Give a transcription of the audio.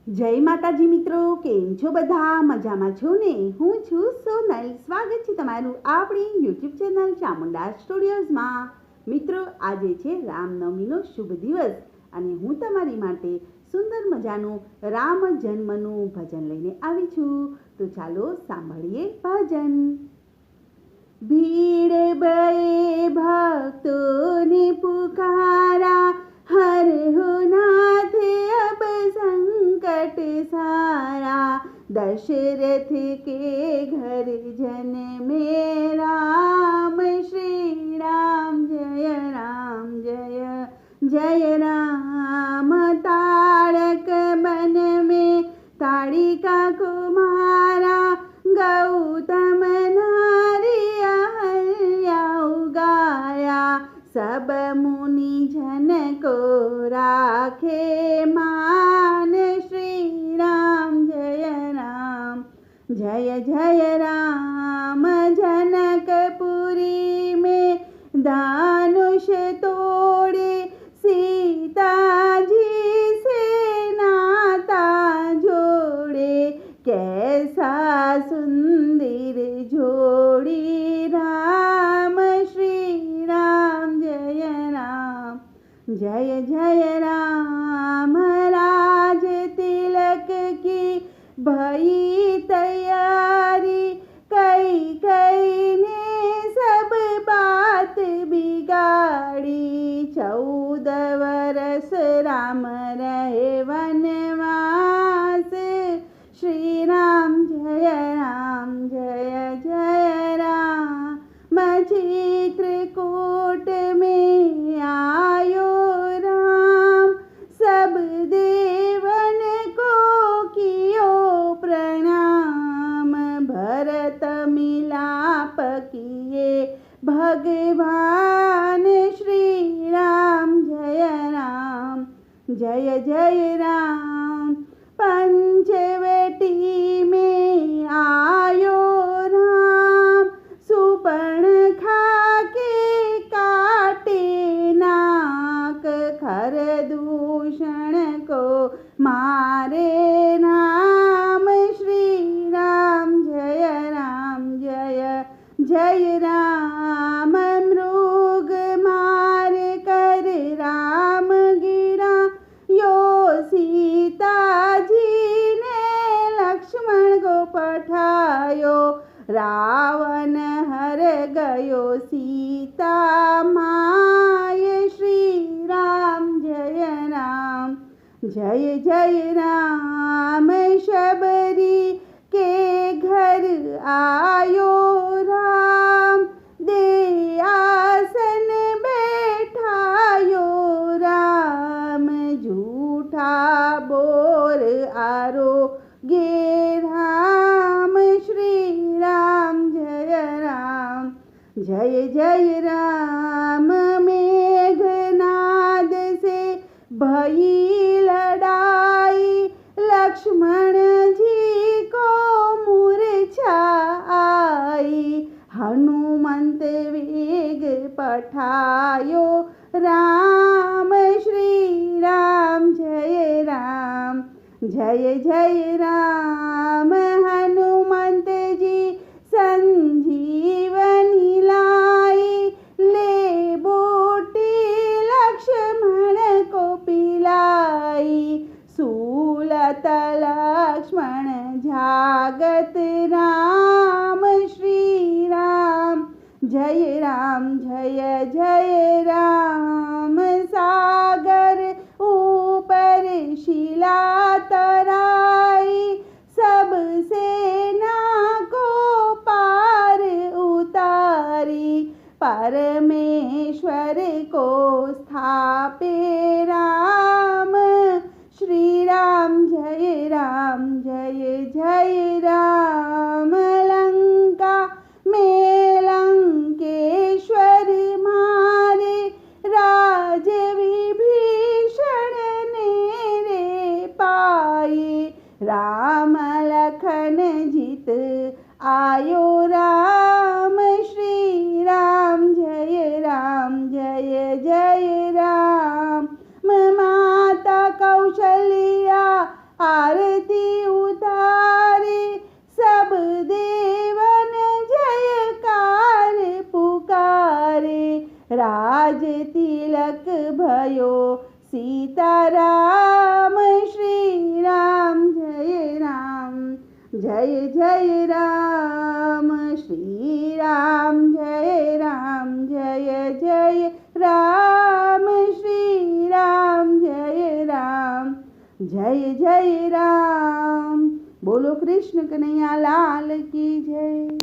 જય માતાજી મિત્રો, કેમ છો બધા? મજામાં છો ને? હું છું સોનલ. સ્વાગત છે તમારું આપણી યુટ્યુબ ચેનલ ચામુંડા સ્ટુડિયોઝમાં. મિત્રો, આજે છે રામનવમીનો શુભ દિવસ અને હું તમારી માટે સુંદર મજાનું રામ જન્મનું ભજન લઈને આવી છું. તો ચાલો સાંભળીએ ભજન. ભીડ બળે ભક્તોને પુકારા, हर हो नाथ अब संकट सारा। दशरथ के घर जन में राम, श्री राम जय राम जय जय राम। तारक बन में ताड़िका कुमारा, गौतम नारिया उगाया। सब मुनि जन को राखे मान, श्री राम जय राम जय जय राम। जनकपुरी में दानुष तोड़े, सीता जी से नाता जोड़े। कैसा सुंदर जोड़ी राम, श्री राम जय राम जय जय राम। राज तिलक की भई तैयारी, कई कई ने सब बात बिगाड़ी। 14 वर्ष राम रहे वनवास, श्री राम जय जय राम। चित्रकूट में आयो राम, सब देवन को कियो प्रणाम। भरत मिलाप किए भगवान, श्री राम जय जय राम। पंचवटी में आयो राम, सुपर्णखा के काटे नाक। खरदूषण को मारे नाम, श्री राम जय जय राम। मृग मार कर राम गिरा, यो सीता जी ने लक्ष्मण को पठायो। रावण हर गयो सीता माय, श्री राम जय जय राम। शबरी के घर आयो राम, दे आसन बैठायो राम। झूठा बोर आरोगे राम, श्री राम जय जय राम। मेघनाद से भई लड़ाई, लक्ष्मण जी को मूर्छा आई। हनुमंत वेग पठायो राम, श्री राम जय जय राम। हनुमंत जी संजीवनी लाई, ले बूटी लक्ष्मण को पिलाई। सूलत लक्ष्मण झागत राम, श्री राम जय जय राम। सागर ऊपर शिला तराई, सब सेना को पार उतारी। परमेश्वर को स्थापे राम, श्री राम जय जय राम। लंका में लंकेश्वर मारे, राज विभीषण ने रे पाए। राम लखन जित आयो राम, श्री राम जय जय राम। माता कौशल्या आरती उतारे सब देवन जयकार पुकारे। राज तिलक भयो सीताराम श्री राम जय राम। जय जय राम श्री राम जय राम। जय जय राम श्री राम जय राम। जय जय राम। बोलो कृष्ण कन्हैया लाल की जय।